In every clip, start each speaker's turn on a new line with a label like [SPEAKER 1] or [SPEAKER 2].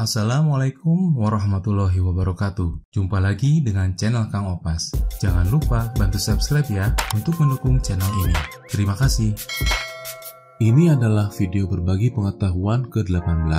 [SPEAKER 1] Assalamualaikum warahmatullahi wabarakatuh. Jumpa lagi dengan channel Kang Opas. Jangan lupa bantu subscribe ya untuk mendukung channel ini. Terima kasih. Ini adalah video berbagi pengetahuan ke-18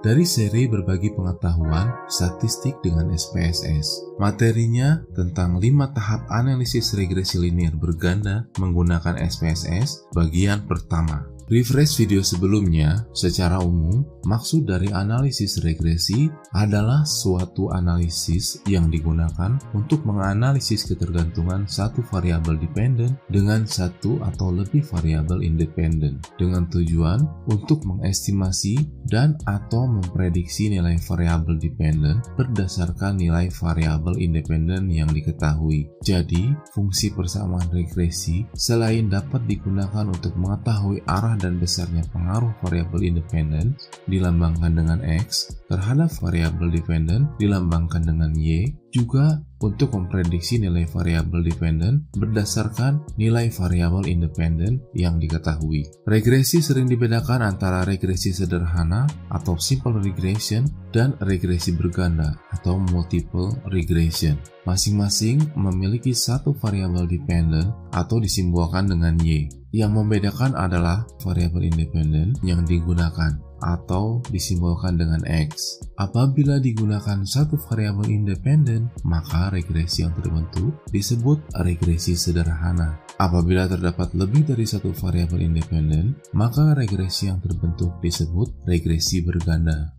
[SPEAKER 1] dari seri berbagi pengetahuan statistik dengan SPSS. Materinya tentang 5 tahap analisis regresi linear berganda menggunakan SPSS bagian pertama. Refresh video sebelumnya, secara umum, maksud dari analisis regresi adalah suatu analisis yang digunakan untuk menganalisis ketergantungan satu variabel dependen dengan satu atau lebih variabel independen, dengan tujuan untuk mengestimasi dan atau memprediksi nilai variabel dependen berdasarkan nilai variabel independen yang diketahui. Jadi, fungsi persamaan regresi selain dapat digunakan untuk mengetahui arah dan besarnya pengaruh variabel independen dilambangkan dengan X terhadap variabel dependen dilambangkan dengan Y, juga untuk memprediksi nilai variabel dependen berdasarkan nilai variabel independen yang diketahui. Regresi sering dibedakan antara regresi sederhana atau simple regression dan regresi berganda atau multiple regression. Masing-masing memiliki satu variabel dependen atau disimbolkan dengan Y. Yang membedakan adalah variabel independen yang digunakan atau disimbolkan dengan X. Apabila digunakan satu variabel independen, maka regresi yang terbentuk disebut regresi sederhana. Apabila terdapat lebih dari satu variabel independen, maka regresi yang terbentuk disebut regresi berganda.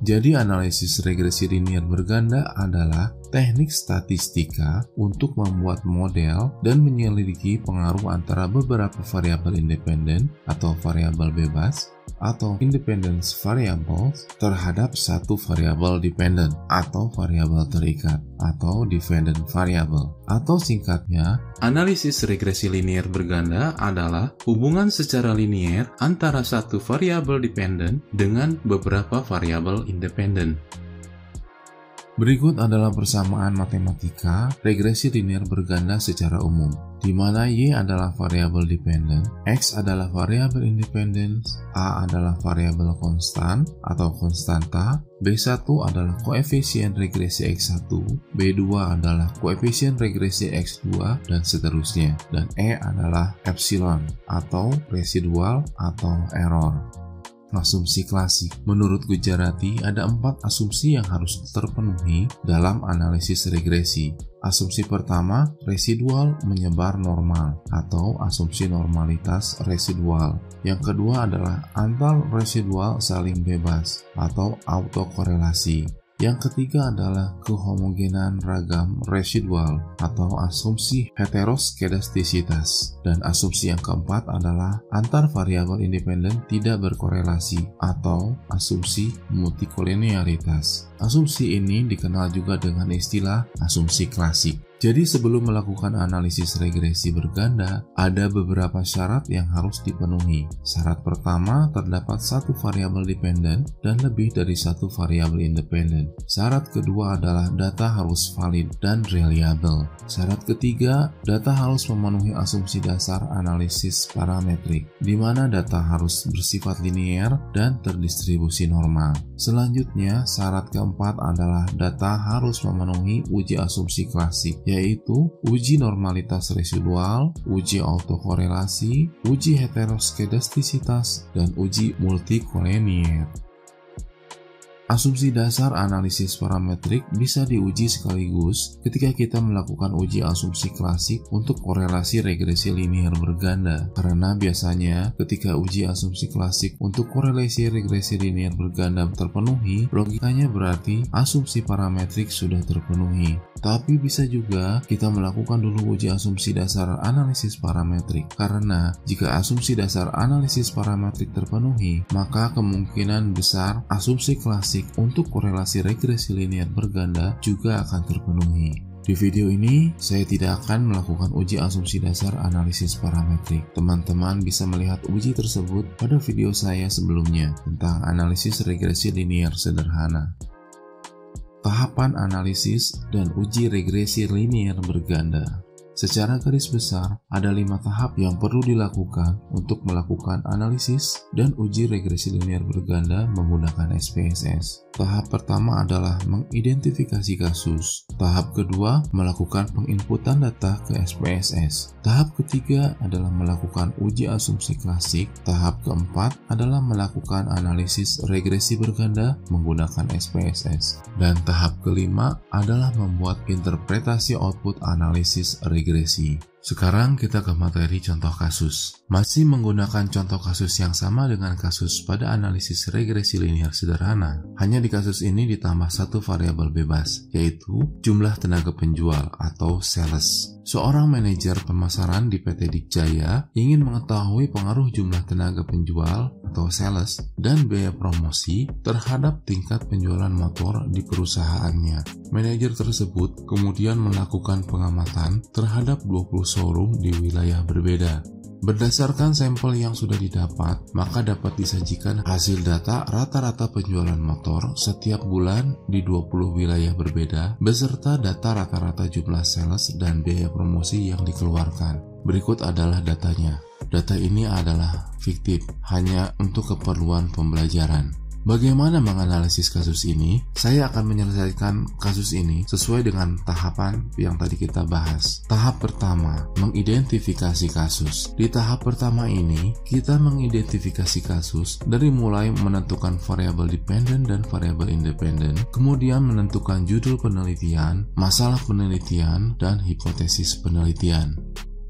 [SPEAKER 1] Jadi analisis regresi linear berganda adalah teknik statistika untuk membuat model dan menyelidiki pengaruh antara beberapa variabel independen atau variabel bebas atau independence variables terhadap satu variabel dependent atau variabel terikat atau dependent variable. Atau singkatnya, analisis regresi linear berganda adalah hubungan secara linear antara satu variabel dependent dengan beberapa variabel independen. Berikut adalah persamaan matematika regresi linear berganda secara umum, di mana Y adalah variabel dependent, X adalah variabel independent, A adalah variabel konstan atau konstanta, B1 adalah koefisien regresi X1, B2 adalah koefisien regresi X2, dan seterusnya, dan E adalah epsilon atau residual atau error. Asumsi klasik. Menurut Gujarati, ada 4 asumsi yang harus terpenuhi dalam analisis regresi. Asumsi pertama, residual menyebar normal atau asumsi normalitas residual. Yang kedua adalah antar residual saling bebas atau autokorelasi. Yang ketiga adalah kehomogenan ragam residual atau asumsi heteroskedastisitas. Dan asumsi yang keempat adalah antar variabel independen tidak berkorelasi atau asumsi multikolinearitas. Asumsi ini dikenal juga dengan istilah asumsi klasik. Jadi sebelum melakukan analisis regresi berganda, ada beberapa syarat yang harus dipenuhi. Syarat pertama, terdapat satu variabel dependen dan lebih dari satu variabel independen. Syarat kedua adalah data harus valid dan reliable. Syarat ketiga, data harus memenuhi asumsi dasar analisis parametrik, di mana data harus bersifat linear dan terdistribusi normal. Selanjutnya, syarat keempat adalah data harus memenuhi uji asumsi klasik, yaitu uji normalitas residual, uji autokorelasi, uji heteroskedastisitas, dan uji multikolinear. Asumsi dasar analisis parametrik bisa diuji sekaligus ketika kita melakukan uji asumsi klasik untuk korelasi regresi linear berganda. Karena biasanya ketika uji asumsi klasik untuk korelasi regresi linear berganda terpenuhi, logikanya berarti asumsi parametrik sudah terpenuhi. Tapi bisa juga kita melakukan dulu uji asumsi dasar analisis parametrik. Karena jika asumsi dasar analisis parametrik terpenuhi, maka kemungkinan besar asumsi klasik untuk korelasi regresi linear berganda juga akan terpenuhi. Di video ini, saya tidak akan melakukan uji asumsi dasar analisis parametrik. Teman-teman bisa melihat uji tersebut pada video saya sebelumnya tentang analisis regresi linear sederhana. Tahapan analisis dan uji regresi linear berganda. Secara garis besar, ada 5 tahap yang perlu dilakukan untuk melakukan analisis dan uji regresi linear berganda menggunakan SPSS. Tahap pertama adalah mengidentifikasi kasus. Tahap kedua, melakukan penginputan data ke SPSS. Tahap ketiga adalah melakukan uji asumsi klasik. Tahap keempat adalah melakukan analisis regresi berganda menggunakan SPSS. Dan tahap kelima adalah membuat interpretasi output analisis regresi. Sekarang kita ke materi contoh kasus. Masih menggunakan contoh kasus yang sama dengan kasus pada analisis regresi linear sederhana. Hanya di kasus ini ditambah satu variabel bebas, yaitu jumlah tenaga penjual atau sales. Seorang manajer pemasaran di PT Dikjaya ingin mengetahui pengaruh jumlah tenaga penjual atau sales dan biaya promosi terhadap tingkat penjualan motor di perusahaannya. Manajer tersebut kemudian melakukan pengamatan terhadap 20 showroom di wilayah berbeda. Berdasarkan sampel yang sudah didapat, maka dapat disajikan hasil data rata-rata penjualan motor setiap bulan di 20 wilayah berbeda, beserta data rata-rata jumlah sales dan biaya promosi yang dikeluarkan. Berikut adalah datanya. Data ini adalah fiktif, hanya untuk keperluan pembelajaran. Bagaimana menganalisis kasus ini? Saya akan menyelesaikan kasus ini sesuai dengan tahapan yang tadi kita bahas. Tahap pertama, mengidentifikasi kasus. Di tahap pertama ini, kita mengidentifikasi kasus dari mulai menentukan variabel dependen dan variabel independen, kemudian menentukan judul penelitian, masalah penelitian, dan hipotesis penelitian.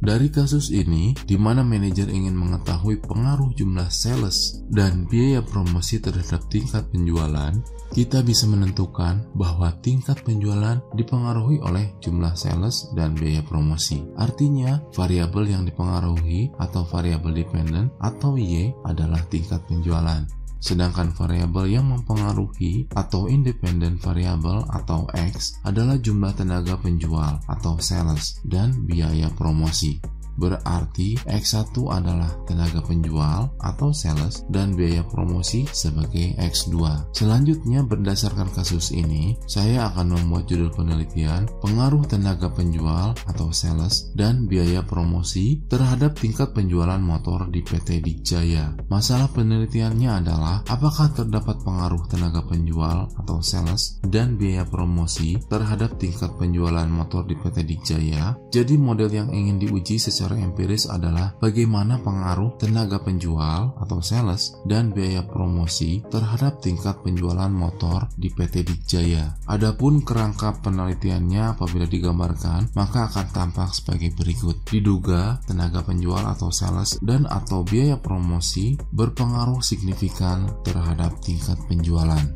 [SPEAKER 1] Dari kasus ini, di mana manajer ingin mengetahui pengaruh jumlah sales dan biaya promosi terhadap tingkat penjualan, kita bisa menentukan bahwa tingkat penjualan dipengaruhi oleh jumlah sales dan biaya promosi. Artinya, variabel yang dipengaruhi atau variabel dependen atau Y adalah tingkat penjualan. Sedangkan variabel yang mempengaruhi atau independen variabel atau X adalah jumlah tenaga penjual atau sales dan biaya promosi. Berarti X1 adalah tenaga penjual atau sales dan biaya promosi sebagai X2. Selanjutnya, berdasarkan kasus ini, saya akan membuat judul penelitian pengaruh tenaga penjual atau sales dan biaya promosi terhadap tingkat penjualan motor di PT Dikjaya. Masalah penelitiannya adalah apakah terdapat pengaruh tenaga penjual atau sales dan biaya promosi terhadap tingkat penjualan motor di PT Dikjaya. Jadi model yang ingin diuji secara empiris adalah bagaimana pengaruh tenaga penjual atau sales dan biaya promosi terhadap tingkat penjualan motor di PT Dikjaya. Adapun kerangka penelitiannya apabila digambarkan, maka akan tampak sebagai berikut. Diduga tenaga penjual atau sales dan atau biaya promosi berpengaruh signifikan terhadap tingkat penjualan,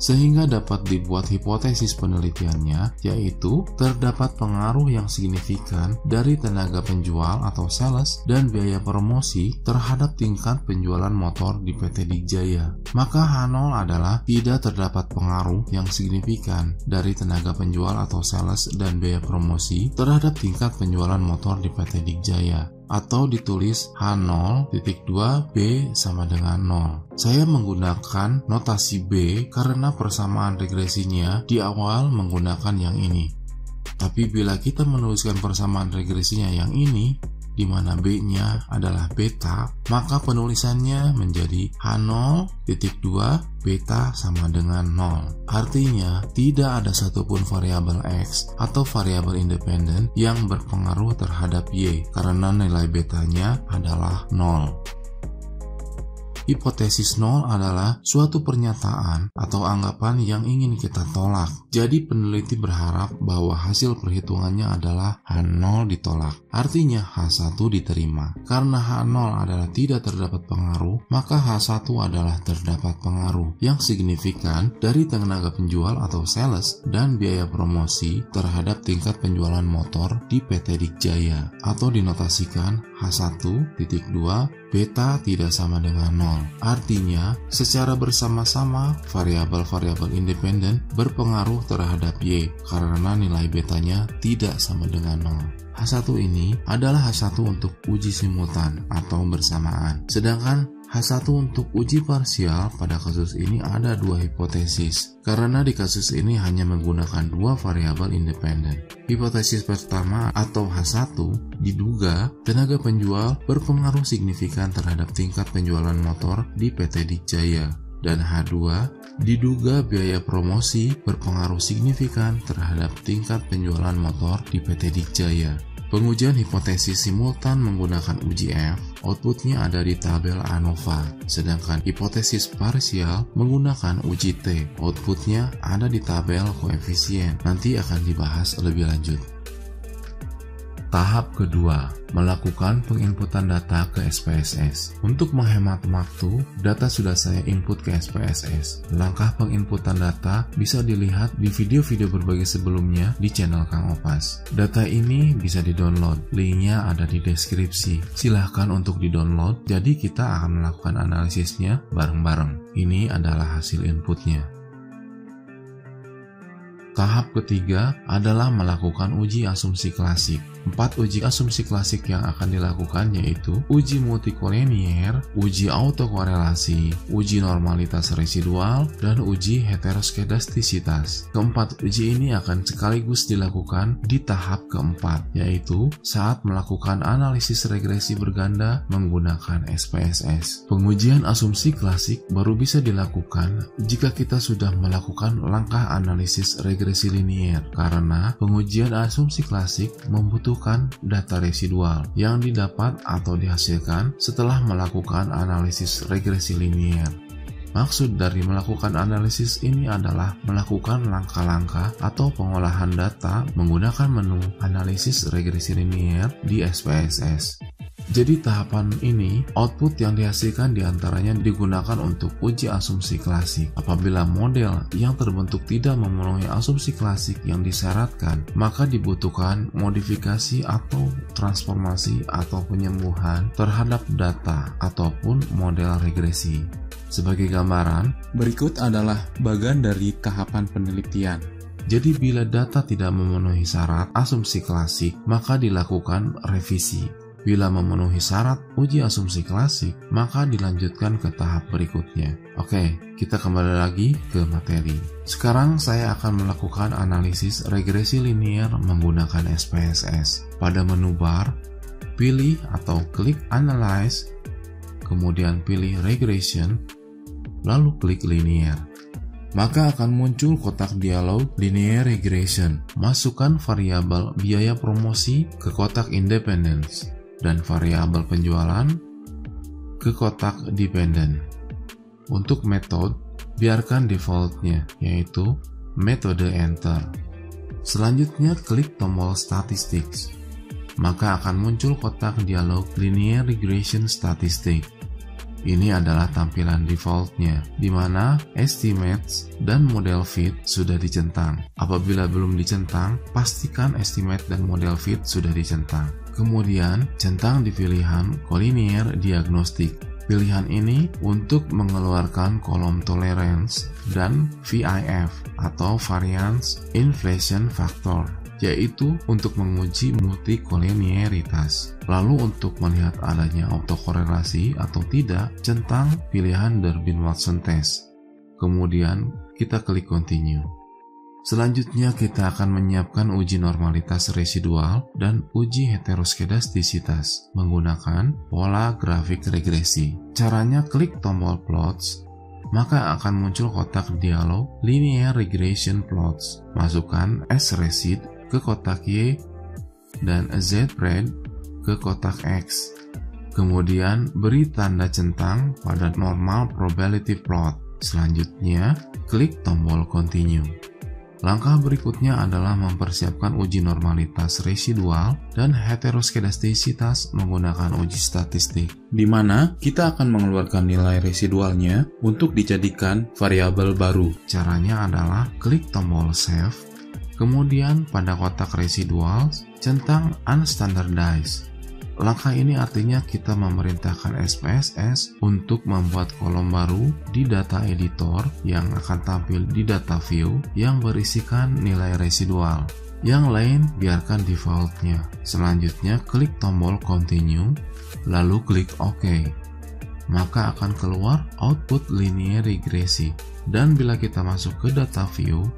[SPEAKER 1] sehingga dapat dibuat hipotesis penelitiannya, yaitu terdapat pengaruh yang signifikan dari tenaga penjual atau sales dan biaya promosi terhadap tingkat penjualan motor di PT Dikjaya. Maka H0 adalah tidak terdapat pengaruh yang signifikan dari tenaga penjual atau sales dan biaya promosi terhadap tingkat penjualan motor di PT Dikjaya. Atau ditulis H0.2 B sama dengan 0. Saya menggunakan notasi B karena persamaan regresinya di awal menggunakan yang ini. Tapi bila kita menuliskan persamaan regresinya yang ini, di mana B-nya adalah beta, maka penulisannya menjadi H0.2 beta sama dengan 0. Artinya, tidak ada satupun variabel X atau variabel independen yang berpengaruh terhadap Y, karena nilai betanya adalah 0. Hipotesis 0 adalah suatu pernyataan atau anggapan yang ingin kita tolak. Jadi peneliti berharap bahwa hasil perhitungannya adalah H0 ditolak. Artinya H1 diterima. Karena H0 adalah tidak terdapat pengaruh, maka H1 adalah terdapat pengaruh yang signifikan dari tenaga penjual atau sales dan biaya promosi terhadap tingkat penjualan motor di PT Dikjaya, atau dinotasikan H1.2 beta tidak sama dengan 0. Artinya, secara bersama-sama variabel-variabel independen berpengaruh terhadap Y karena nilai betanya tidak sama dengan 0. H1 ini adalah H1 untuk uji simultan atau bersamaan. Sedangkan H1 untuk uji parsial pada kasus ini ada dua hipotesis, karena di kasus ini hanya menggunakan dua variabel independen. Hipotesis pertama atau H1 diduga tenaga penjual berpengaruh signifikan terhadap tingkat penjualan motor di PT Dikjaya. Dan H2 diduga biaya promosi berpengaruh signifikan terhadap tingkat penjualan motor di PT Dikjaya. Pengujian hipotesis simultan menggunakan uji F, outputnya ada di tabel ANOVA, sedangkan hipotesis parsial menggunakan uji T, outputnya ada di tabel koefisien. Nanti akan dibahas lebih lanjut. Tahap kedua, melakukan penginputan data ke SPSS. Untuk menghemat waktu, data sudah saya input ke SPSS. Langkah penginputan data bisa dilihat di video-video berbagai sebelumnya di channel Kang Opas. Data ini bisa di-download, linknya ada di deskripsi. Silahkan untuk di-download, jadi kita akan melakukan analisisnya bareng-bareng. Ini adalah hasil inputnya. Tahap ketiga adalah melakukan uji asumsi klasik. 4 uji asumsi klasik yang akan dilakukan yaitu uji multikolinier, uji autokorelasi, uji normalitas residual, dan uji heteroskedastisitas. Keempat uji ini akan sekaligus dilakukan di tahap keempat, yaitu saat melakukan analisis regresi berganda menggunakan SPSS. Pengujian asumsi klasik baru bisa dilakukan jika kita sudah melakukan langkah analisis regresi linier, karena pengujian asumsi klasik membutuhkan data residual yang didapat atau dihasilkan setelah melakukan analisis regresi linier. Maksud dari melakukan analisis ini adalah melakukan langkah-langkah atau pengolahan data menggunakan menu analisis regresi linier di SPSS. Jadi tahapan ini, output yang dihasilkan diantaranya digunakan untuk uji asumsi klasik. Apabila model yang terbentuk tidak memenuhi asumsi klasik yang disyaratkan, maka dibutuhkan modifikasi atau transformasi atau penyembuhan terhadap data ataupun model regresi. Sebagai gambaran, berikut adalah bagian dari tahapan penelitian. Jadi bila data tidak memenuhi syarat asumsi klasik, maka dilakukan revisi. Bila memenuhi syarat uji asumsi klasik, maka dilanjutkan ke tahap berikutnya. Oke, kita kembali lagi ke materi. Sekarang saya akan melakukan analisis regresi linier menggunakan SPSS. Pada menu bar, pilih atau klik Analyze, kemudian pilih Regression, lalu klik Linear. Maka akan muncul kotak dialog Linear Regression. Masukkan variabel biaya promosi ke kotak Independence dan variabel penjualan ke kotak Dependent. Untuk metode, biarkan defaultnya, yaitu metode Enter. Selanjutnya klik tombol Statistics. Maka akan muncul kotak dialog Linear Regression Statistic. Ini adalah tampilan defaultnya, di mana estimates dan model fit sudah dicentang. Apabila belum dicentang, pastikan estimate dan model fit sudah dicentang. Kemudian, centang di pilihan Collinear Diagnostic. Pilihan ini untuk mengeluarkan kolom tolerance dan VIF atau Variance Inflation Factor, yaitu untuk menguji multikoliniaritas. Lalu untuk melihat adanya autokorelasi atau tidak, centang pilihan Durbin-Watson Test. Kemudian kita klik Continue. Selanjutnya kita akan menyiapkan uji normalitas residual dan uji heteroskedastisitas menggunakan pola grafik regresi. Caranya klik tombol Plots, maka akan muncul kotak dialog Linear Regression Plots. Masukkan S-Receipt ke kotak Y dan Z-Pred ke kotak X. Kemudian beri tanda centang pada normal probability plot. Selanjutnya klik tombol Continue. Langkah berikutnya adalah mempersiapkan uji normalitas residual dan heteroskedastisitas menggunakan uji statistik, di mana kita akan mengeluarkan nilai residualnya untuk dijadikan variabel baru. Caranya adalah klik tombol Save, kemudian pada kotak residual centang Unstandardized. Langkah ini artinya kita memerintahkan SPSS untuk membuat kolom baru di data editor yang akan tampil di data view yang berisikan nilai residual. Yang lain biarkan defaultnya. Selanjutnya klik tombol Continue, lalu klik OK. maka akan keluar output linear regresi. Dan bila kita masuk ke data view,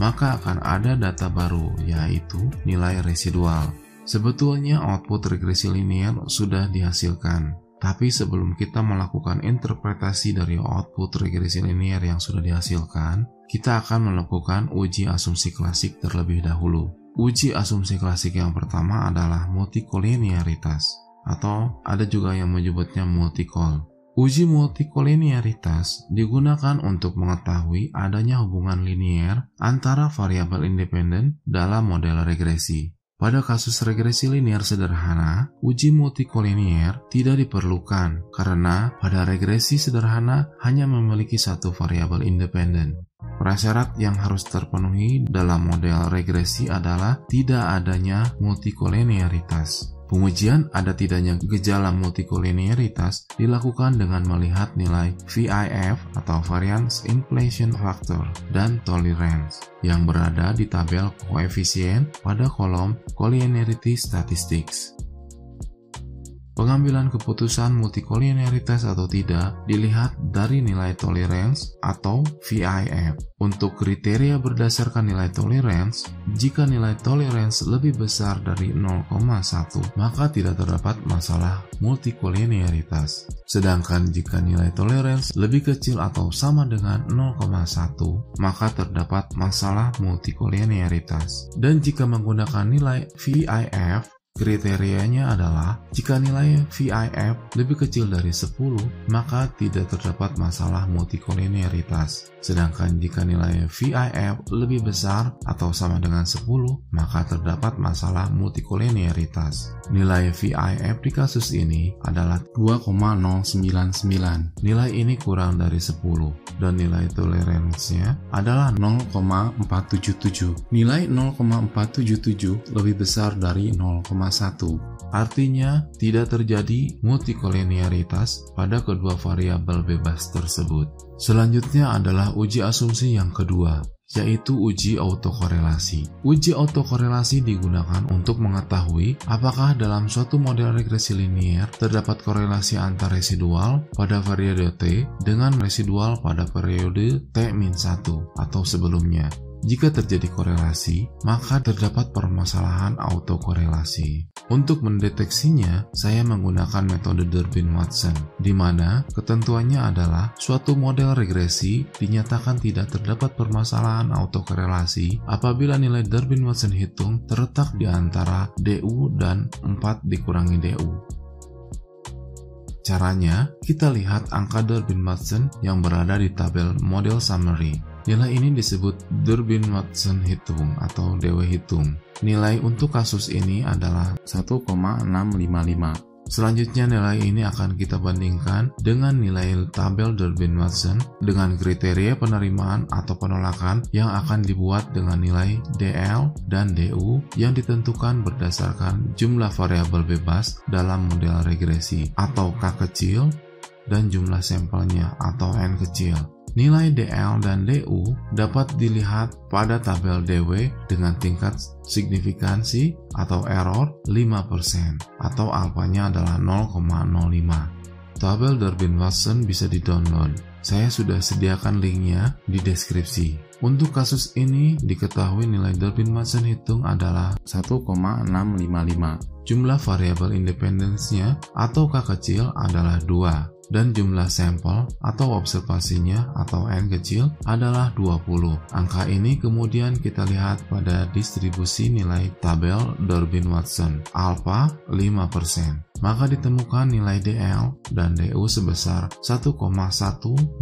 [SPEAKER 1] maka akan ada data baru, yaitu nilai residual. Sebetulnya output regresi linear sudah dihasilkan, tapi sebelum kita melakukan interpretasi dari output regresi linear yang sudah dihasilkan, kita akan melakukan uji asumsi klasik terlebih dahulu. Uji asumsi klasik yang pertama adalah multikolinearitas, atau ada juga yang menyebutnya multikol. Uji multikolinearitas digunakan untuk mengetahui adanya hubungan linear antara variabel independen dalam model regresi. Pada kasus regresi linear sederhana, uji multikolinear tidak diperlukan karena pada regresi sederhana hanya memiliki satu variabel independen. Prasyarat yang harus terpenuhi dalam model regresi adalah tidak adanya multikolinearitas. Pengujian ada tidaknya gejala multikolinearitas dilakukan dengan melihat nilai VIF atau Variance Inflation Factor dan Tolerance yang berada di tabel koefisien pada kolom Collinearity Statistics. Pengambilan keputusan multikolinearitas atau tidak dilihat dari nilai tolerance atau VIF. Untuk kriteria berdasarkan nilai tolerance, jika nilai tolerance lebih besar dari 0,1, maka tidak terdapat masalah multikolinearitas. Sedangkan jika nilai tolerance lebih kecil atau sama dengan 0,1, maka terdapat masalah multikolinearitas. Dan jika menggunakan nilai VIF, kriterianya adalah jika nilai VIF lebih kecil dari 10, maka tidak terdapat masalah multikolinearitas. Sedangkan jika nilai VIF lebih besar atau sama dengan 10, maka terdapat masalah multikolinearitas. Nilai VIF di kasus ini adalah 2,099. Nilai ini kurang dari 10 dan nilai toleransinya adalah 0,477. Nilai 0,477 lebih besar dari 0,1. Artinya, tidak terjadi multikolinearitas pada kedua variabel bebas tersebut. Selanjutnya adalah uji asumsi yang kedua, yaitu uji autokorelasi. Uji autokorelasi digunakan untuk mengetahui apakah dalam suatu model regresi linear terdapat korelasi antar residual pada periode T dengan residual pada periode T-1 atau sebelumnya. Jika terjadi korelasi, maka terdapat permasalahan autokorelasi. Untuk mendeteksinya, saya menggunakan metode Durbin-Watson, di mana ketentuannya adalah suatu model regresi dinyatakan tidak terdapat permasalahan autokorelasi apabila nilai Durbin-Watson hitung terletak di antara DU dan 4 dikurangi DU. Caranya, kita lihat angka Durbin-Watson yang berada di tabel model summary. Nilai ini disebut Durbin-Watson hitung atau DW hitung. Nilai untuk kasus ini adalah 1,655. Selanjutnya nilai ini akan kita bandingkan dengan nilai tabel Durbin-Watson dengan kriteria penerimaan atau penolakan yang akan dibuat dengan nilai DL dan DU yang ditentukan berdasarkan jumlah variabel bebas dalam model regresi atau K kecil dan jumlah sampelnya atau N kecil. Nilai DL dan DU dapat dilihat pada tabel DW dengan tingkat signifikansi atau error 5% atau alfanya adalah 0,05. Tabel Durbin-Watson bisa di-download. Saya sudah sediakan linknya di deskripsi. Untuk kasus ini diketahui nilai Durbin-Watson hitung adalah 1,655. Jumlah variabel independensinya atau K kecil adalah 2. Dan jumlah sampel atau observasinya atau N kecil adalah 20. Angka ini kemudian kita lihat pada distribusi nilai tabel Durbin-Watson, alpha 5%. Maka ditemukan nilai DL dan DU sebesar 1,1004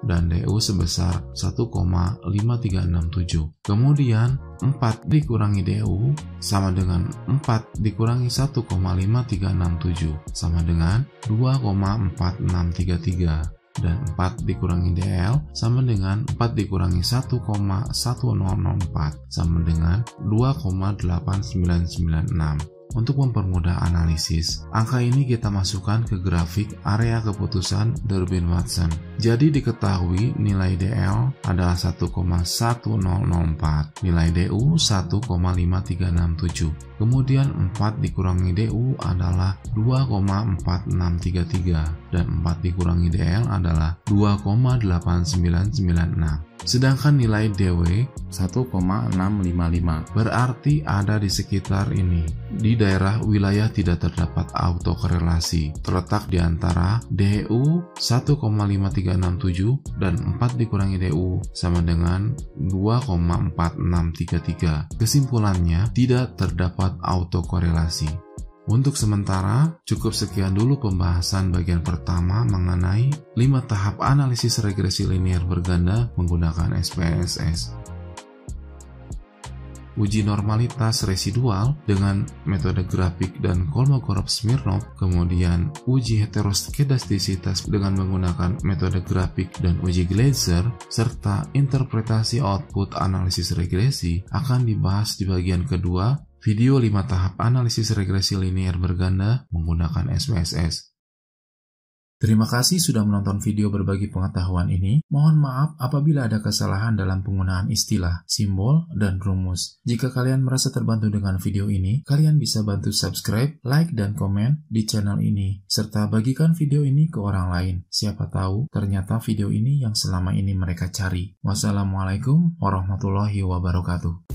[SPEAKER 1] dan DU sebesar 1,5367. Kemudian 4 dikurangi DU sama dengan 4 dikurangi 1,5367 sama dengan 2,4633. Dan 4 dikurangi DL sama dengan 4 dikurangi 1,1004 sama dengan 2,8996. Untuk mempermudah analisis, angka ini kita masukkan ke grafik area keputusan Durbin-Watson. Jadi diketahui nilai DL adalah 1,1004, nilai DU 1,5367. Kemudian 4 dikurangi DU adalah 2,4633 dan 4 dikurangi DL adalah 2,8996. Sedangkan nilai DW 1,655, berarti ada di sekitar ini. Di daerah wilayah tidak terdapat autokorelasi, terletak di antara DU 1,5367 dan 4 dikurangi DU sama dengan 2,4633. Kesimpulannya, tidak terdapat autokorelasi. Untuk sementara, cukup sekian dulu pembahasan bagian pertama mengenai 5 tahap analisis regresi linear berganda menggunakan SPSS. Uji normalitas residual dengan metode grafik dan Kolmogorov-Smirnov, kemudian uji heteroskedastisitas dengan menggunakan metode grafik dan uji Gleiser, serta interpretasi output analisis regresi akan dibahas di bagian kedua video 5 tahap analisis regresi linear berganda menggunakan SPSS. Terima kasih sudah menonton video berbagi pengetahuan ini. Mohon maaf apabila ada kesalahan dalam penggunaan istilah, simbol, dan rumus. Jika kalian merasa terbantu dengan video ini, kalian bisa bantu subscribe, like, dan komen di channel ini. Serta bagikan video ini ke orang lain. Siapa tahu ternyata video ini yang selama ini mereka cari. Wassalamualaikum warahmatullahi wabarakatuh.